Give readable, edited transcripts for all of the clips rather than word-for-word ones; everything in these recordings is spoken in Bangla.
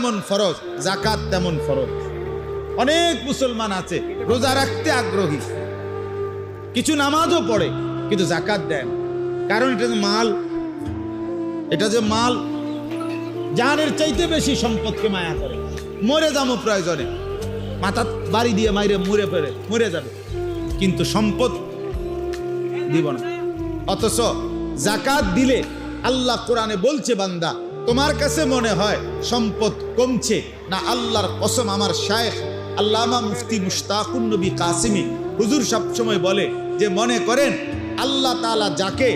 যেমন ফরজ, যাকাত তেমন ফরজ। অনেক মুসলমান আছে রোজা রাখতে আগ্রহী, কিছু নামাজও পড়ে, কিন্তু যাকাত দেন। কারণ এটা যে মাল, এটা যে মাল, জানের চাইতে বেশি সম্পদকে মায়া করে। মরে যাবো প্রয়োজনে, মাথা বাড়ি দিয়ে মাইরে মরে যাবে, কিন্তু সম্পদ দিব না। অথচ যাকাত দিলে আল্লাহ কোরআনে বলছে, বান্দা তোমার কাছে মনে হয় সম্পদ কমছে না, আল্লাহর কসম আমার শায়েখ আল্লামা মুফতি মুশতাকুন নবী কাসিমি হুজুর সবসময় বলে যে মনে করেন আল্লাহ তাআলা যাকে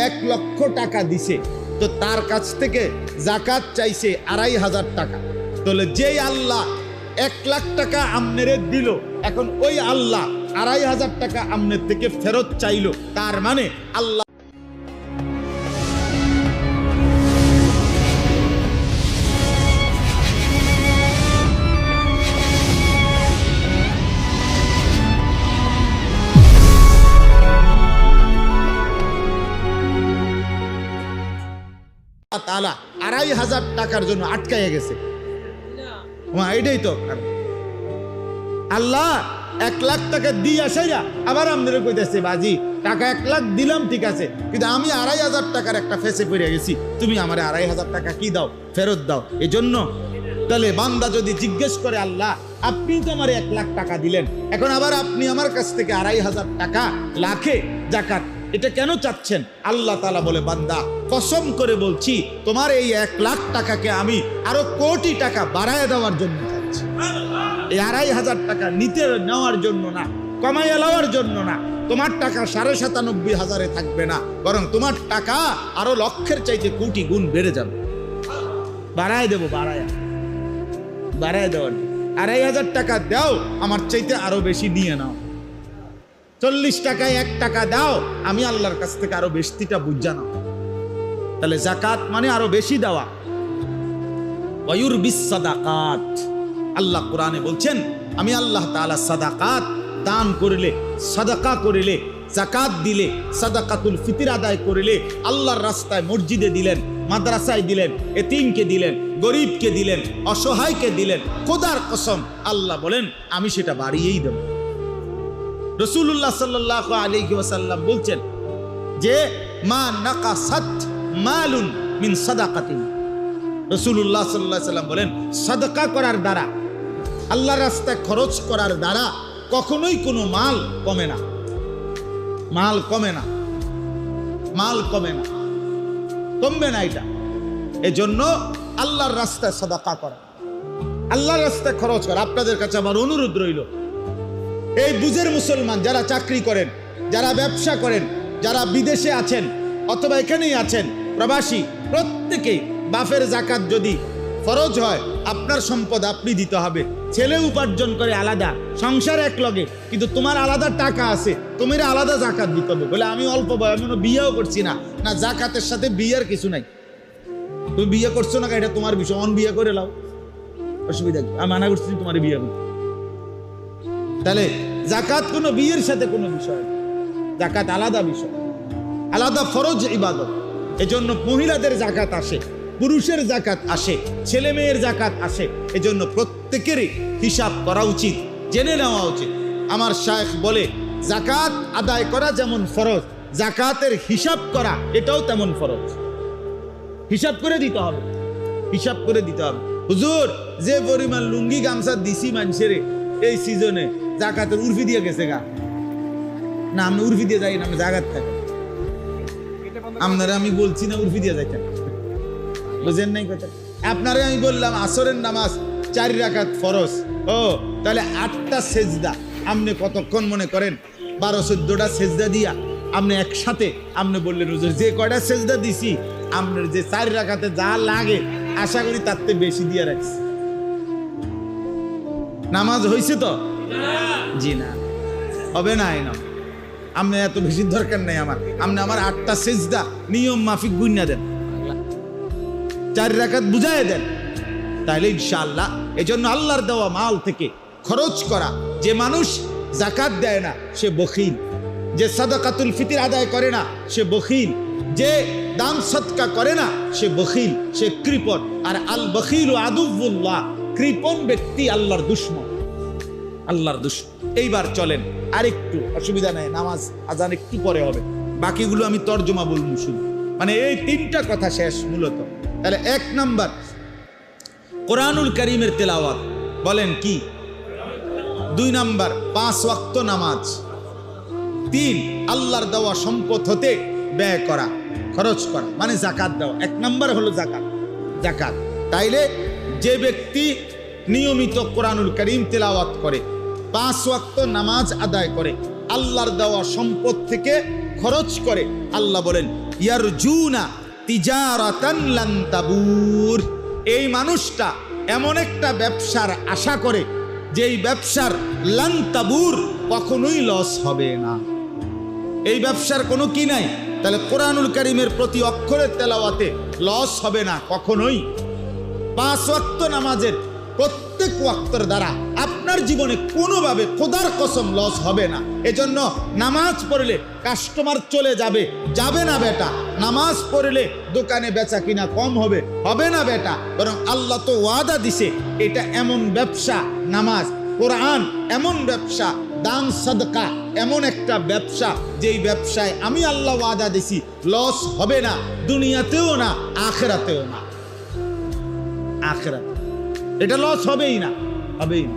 1 লক্ষ টাকা দিছে, তো তার কাছ থেকে যাকাত চাইছে 2500 টাকা। তাহলে যেই আল্লাহ 1 লাখ টাকা আমনেরে দিল, এখন ওই আল্লাহ 2500 টাকা আমনের থেকে ফেরত চাইলো, তার মানে আল্লাহ তাআলা 2500 টাকার জন্য আটকাইয়া গেছে। এটাই তো আল্লাহ 1 লাখ টাকা দিয়ে আসাইরা আবার আমাদের কইতেছে, বাজি টাকা 1 লাখ দিলাম ঠিক আছে, কিন্তু আমি 2500 টাকার একটা ফেসে পড়ে গেছি, তুমি আমার 2500 টাকা কি দাও, ফেরত দাও। এজন্য তাহলে বান্দা যদি জিজ্ঞেস করে, আল্লাহ আপনি তো আমার 1 লাখ টাকা দিলেন, এখন আবার আপনি আমার কাছ থেকে 2500 টাকা লাখে যাকাত, এটা কেন চাচ্ছেন? আল্লাহ তাআলা বলে, বান্দা কসম করে বলছি তোমার এই 1 লাখ টাকাকে আমি আরো কোটি টাকা বাড়ায় দেওয়ার জন্য চাচ্ছি। এই 2500 টাকা নিতে নেওয়ার জন্য না, কমাইয়া নেওয়ার জন্য না। তোমার টাকা 97,500 থাকবে না, বরং তোমার টাকা আরো লক্ষের চাইতে কোটি গুণ বেড়ে যাবে। বাড়ায় দেবো, বাড়ায় দেওয়ার 2500 টাকা দাও, আমার চাইতে আরো বেশি নিয়ে নাও। 40 টাকায় 1 টাকা দাও, আমি আল্লাহর কাছ থেকে আরো বেশিটা বুঝা নাও। তাহলে যাকাত মানে আরো বেশি দেওয়া। ওয়ায়ুরবিস সাদাকাত, আল্লাহ কোরআনে বলছেন আমি আল্লাহ তাআলা সাদাকাত দান করিলে, সাদাকা করিলে, যাকাত দিলে, সাদাকাতুল ফিতর আদায় করিলে, আল্লাহর রাস্তায় মসজিদে দিলেন, মাদ্রাসায় দিলেন, এতিমকে দিলেন, গরিবকে দিলেন, অসহায়কে দিলেন, খোদার কসম আল্লাহ বলেন আমি সেটা বাড়িয়েই দেব। রাসূলুল্লাহ সাল্লাল্লাহু আলাইহি ওয়াসাল্লাম বলছেন যে মা নাকাসাত মালুন মিন সাদাকাতিন। রাসূলুল্লাহ সাল্লাল্লাহু আলাইহি ওয়াসাল্লাম বলেন সাদাকা করার দ্বারা, আল্লাহর রাস্তায় খরচ করার দ্বারা কখনোই কোনো মাল কমে না, মাল কমে না, মাল কমে না, কমবে না। এটা এজন্য আল্লাহর রাস্তায় সাদাকা করা, আল্লাহর রাস্তায় খরচ করা। আপনাদের কাছে আমার অনুরোধ রইল, এই বুঝের মুসলমান যারা চাকরি করেন, যারা ব্যবসা করেন, যারা বিদেশে আছেন অথবা এখানেই আছেন প্রবাসী, প্রত্যেকেই বাপের যাকাত যদি ফরজ হয়, আপনার সম্পদ আপনি দিতে হবে। ছেলে উপার্জন করে আলাদা, সংসার এক লগে, কিন্তু তোমার আলাদা টাকা আছে, তোমার আলাদা যাকাত দিতে হবে। বলে আমি অল্প বয়স, আমি বিয়েও করছি না, না যাকাতের সাথে বিয়ের কিছু নাই। তুমি বিয়ে করছো না, এটা তোমার বিষয়, অন বিয়ে করে লাও, অসুবিধা কি? আমি মানা করছি তোমার বিয়ে করতে। তাহলে যাকাত কোনো বিয়ের সাথে কোনো বিষয়, যাকাত আলাদা বিষয়, আলাদা ফরজ ইবাদত। এজন্য মহিলাদের যাকাত আসে, পুরুষের যাকাত আসে, ছেলে মেয়ের যাকাত আসে। এজন্য প্রত্যেকেরই হিসাব করা উচিত, জেনে নেওয়া উচিত। আমার শায়েখ বলে যাকাত আদায় করা যেমন ফরজ, যাকাতের হিসাব করা এটাও তেমন ফরজ। হিসাব করে দিতে হবে, হিসাব করে দিতে হবে। হুজুর যে পরিমাণ লুঙ্গি গামছা দিছি মানুষের এই সিজনে, যাকাতের উর্ফি দিয়ে গেছে গা না? আমি উর্ফি দিয়ে যাই না, আমি যাকাত থাকি। আপনারা আমি বলছি না উর্ফি দিয়ে যাইতেন, বুঝেন নাই কথা? আপনারা আমি বললাম আসরের নামাজ 4 রাকাত ফরজ, ও তাহলে 8টা সেজদা আপনি কতক্ষণ মনে করেন 12-14টা সেজদা দিয়া আপনি একসাথে আপনি বললেন হুজুর যে কয়টা সেজদা দিছি আপনার যে 4 রাকাতে যা লাগে আশা করি তার থেকে বেশি দিয়ে রাখছি। নামাজ হয়েছে তো? জি না, হবে না। এই নাম আপনি এত বেশি দরকার নেই আমার, আপনি আমার 8টা সেজদা নিয়ম মাফিক গুণা দেন, 4 রাকাত বুঝায় দেন, তাহলে ইনশাআল্লাহ। এজন্য আল্লাহর দেওয়া মাল থেকে খরচ করা। যে মানুষ যাকাত দেয় না সে বখিল, যে সাদাকাতুল ফিতর আদায় করে না সে বখিল, যে দান সদকা করে না সে বখিল, সে কৃপণ। আর আল বখিলু আদুউল্লাহ, কৃপণ ব্যক্তি আল্লাহর দুশমন, আল্লাহর দুশমন। এইবার চলেন আরেকটু, অসুবিধা নাই, নামাজ আজান একটু পরে হবে, বাকিগুলো আমি তর্জমা বলবো শুধু, মানে এই তিনটা কথা শেষ মূলত। তাহলে 1 নাম্বার কোরআনুল কারীমের তেলাওয়াত, বলেন কি? 2 নাম্বার 5 ওয়াক্ত নামাজ। 3 আল্লাহর দেওয়া সম্পদ হতে ব্যয় করা, খরচ করা, মানে যাকাত দেওয়া। 1 নাম্বার হলো যাকাত, যাকাত। তাইলে যে ব্যক্তি নিয়মিত কোরআনুল কারীম তেলাওয়াত করে, 5 ওয়াক্ত নামাজ আদায় করে, আল্লাহর দেওয়া সম্পদ থেকে খরচ করে, আল্লাহ বলেন ইয়ারজুনা তিজারাতান লান তাবুর, এই মানুষটা এমন একটা ব্যবসার আশা করে যেই ব্যবসার লান তাবুর, কখনোই লস হবে না। এই ব্যবসার কোনো কি নাই। তাহলে কোরআনুল কারীমের প্রতি অক্ষরের তেলাওয়াতে লস হবে না কখনোই। 5 ওয়াক্ত নামাজের প্রত্যেক ওয়াক্তের দ্বারা আপনার জীবনে কোনোভাবে খোদার কসম লস হবে না। এজন্য নামাজ পড়লে কাস্টমার চলে যাবে, যাবে না বেটা। নামাজ পড়লে দোকানে বেচা কিনা কম হবে, হবে না বেটা। বরং আল্লাহ তো ওয়াদা দিছে, এটা এমন ব্যবসা, নামাজ কোরআন এমন ব্যবসা, দান সাদকা এমন একটা ব্যবসা, যেই ব্যবসায় আমি আল্লাহ ওয়াদা দিছি লস হবে না, দুনিয়াতেও না আখিরাতেও না। আখিরাতে এটা লস হবেই না, হবেই না।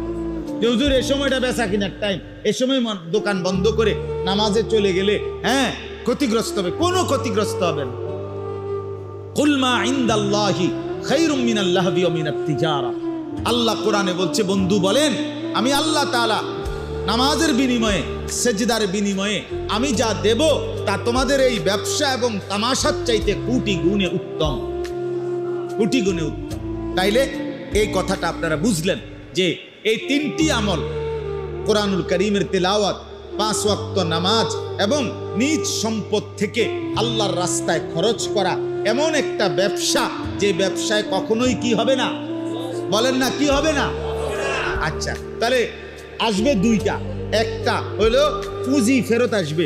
হুজুর এই সময়টা বেচা কিনার টাইম, এই সময় দোকান বন্ধ করে নামাজে চলে গেলে হ্যাঁ ক্ষতিগ্রস্ত হবে, কোনো ক্ষতিগ্রস্ত হবে না। কুল মা ইনদাল্লাহি খায়রুম মিনাল লাহবি ওয়া মিনাত তিজারা, আল্লাহ কোরআনে বলছে, বন্ধু বলেন আমি আল্লাহ তাআলা নামাজের বিনিময়ে, সেজদার বিনিময়ে আমি যা দেব তা তোমাদের এই ব্যবসা এবং তামাশার চাইতে কোটি গুণে উত্তম, কোটি গুণে উত্তম। তাইলে এই কথাটা আপনারা বুঝলেন যে এই 3টি আমল, কোরআনুল কারীমের তেলাওয়াত, 5 ওয়াক্ত নামাজ এবং নিজ সম্পদ থেকে আল্লাহর রাস্তায় খরচ করা, এমন একটা ব্যবসা যে ব্যবসায় কখনোই কি হবে না, বলেন না কি হবে না। আচ্ছা, তাহলে আসবে 2টা, একটা হলো পুঁজি ফেরত আসবে,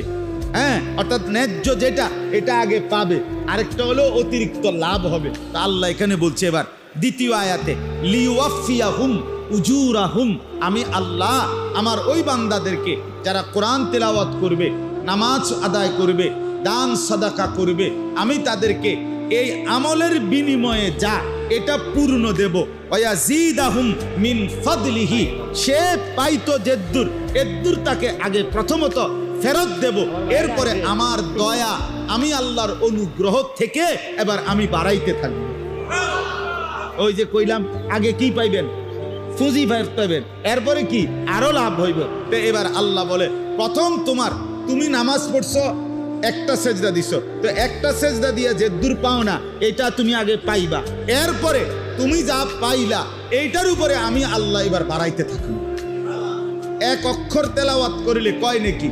হ্যাঁ, অর্থাৎ ন্যায্য যেটা এটা আগে পাবে, আরেকটা হলো অতিরিক্ত লাভ হবে। তা আল্লাহ এখানে বলছে এবার দ্বিতীয় আয়াতে, লিওয়াফিয়াহুম উজুরাহুম, আমি আল্লাহ আমার ওই বান্দাদেরকে যারা কোরআন তেলাওয়াত করবে, নামাজ আদায় করবে, দান সাদাকা করবে, আমি তাদেরকে এই আমলের বিনিময়ে যা এটা পূর্ণ দেব। ওয়াজিদাহুম মিন ফাদলিহি, সে পাইতো যেদ্দুর, এদ্দুর তাকে আগে প্রথমত ফেরত দেব, এরপরে আমার দয়া, আমি আল্লাহর অনুগ্রহ থেকে এবার আমি বাড়াইতে থাকবো। ওই যে কইলাম আগে কি পাইবেন, পুঁজি ফেরত পাইবেন, এরপরে কি আরো লাভ হইব। তো এবার আল্লাহ বলে, প্রথম তুমি নামাজ পড়ছো, একটা সেজদা দিছো, তো একটা সেজদা দিয়ে যে দূর পাও না এটা তুমি আগে পাইবা, এরপরে তুমি যা পাইলা এইটার উপরে আমি আল্লাহ এবার বাড়াইতে থাকবো। 1 অক্ষর তেলাওয়াত করিলে কয় নাকি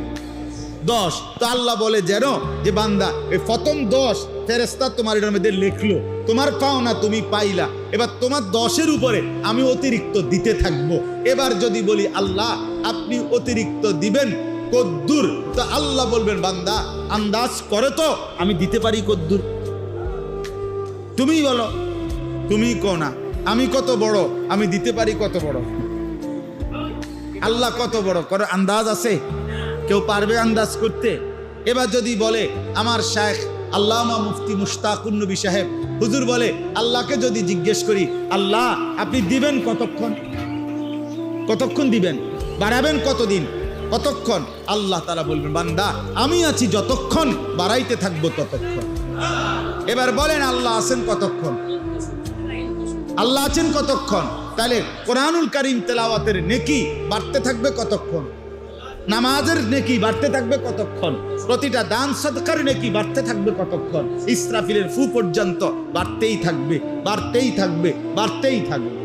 10। তো আল্লাহ বলে যেন যে বান্দা এই প্রথম 10 ফেরেশতা তোমার এটার মধ্যে লিখলো, তোমার পাও না তুমি পাইলা, এবার তোমার 10-এর উপরে আমি অতিরিক্ত দিতে থাকবো। এবার যদি বলি আল্লাহ আপনি অতিরিক্ত দিবেন কদ্দুর, তো আল্লাহ বলবেন বান্দা আন্দাজ করে তো আমি দিতে পারি কদ্দুর, তুমি বলো, তুমি কো না আমি কত বড়, আমি দিতে পারি কত বড়, আল্লাহ কত বড় করো আন্দাজ আছে? কেউ পারবে আন্দাজ করতে? এবার যদি বলে আমার শায়েখ আল্লামা মুফতি মুশতাকুন নবী সাহেব হুজুর বলে, আল্লাহকে যদি জিজ্ঞেস করি আল্লাহ আপনি দিবেন কতক্ষণ, কতক্ষণ দিবেন, বাড়াবেন কতদিন, কতক্ষণ, আল্লাহ তাআলা বলবেন বান্দা আমি আছি যতক্ষণ, বাড়াইতে থাকবো ততক্ষণ। এবার বলেন আল্লাহ আছেন কতক্ষণ, আল্লাহ আছেন কতক্ষণ? তাহলে কোরআনুল কারীম তেলাওয়াতের নেকি বাড়তে থাকবে কতক্ষণ, নামাজের নেকি বাড়তে থাকবে কতক্ষণ, প্রতিটা দান সাদকার নেকি বাড়তে থাকবে কতক্ষণ, ইসরাফিলের ফু পর্যন্ত বাড়তেই থাকবে, বাড়তেই থাকবে, বাড়তেই থাকবে,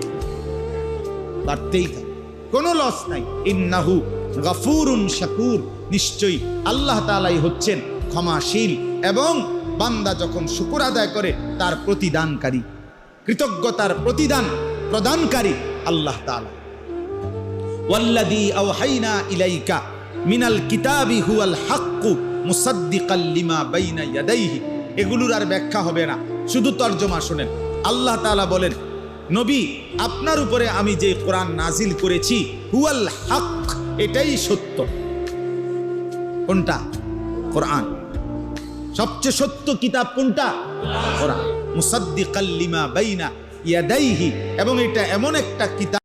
বাড়তেই থাকবে, কোনো লস নাই। ইন্নাহু গফুরুন শাকুর, নিশ্চয়ই আল্লাহ তাআলাই হচ্ছেন ক্ষমাশীল এবং বান্দা যখন শুকর আদায় করে তার প্রতিদানকারী, কৃতজ্ঞতার প্রতিদান প্রদানকারী আল্লাহ তাআলা। ওয়াল্লাযী আওহাইনা ইলাইকা মিনাল কিতাবি হুয়াল হাক্কু মুসাদ্দিকাল লিমা বাইনা ইয়াদাইহি এগুলোর আর ব্যাখ্যা হবে না, শুধু তর্জমা শুনেন। আল্লাহ তাআলা বলেন, নবী আপনার উপরে আমি যে কোরআন নাজিল করেছি হুয়াল হক, এটাই সত্য। কোনটা? কোরআন। সবচেয়ে সত্য কিতাব কোনটা? কোরআন। মুসাদ্দিকাল লিমা বাইনা ইয়াদাইহি, এবং এটা এমন একটা কিতাব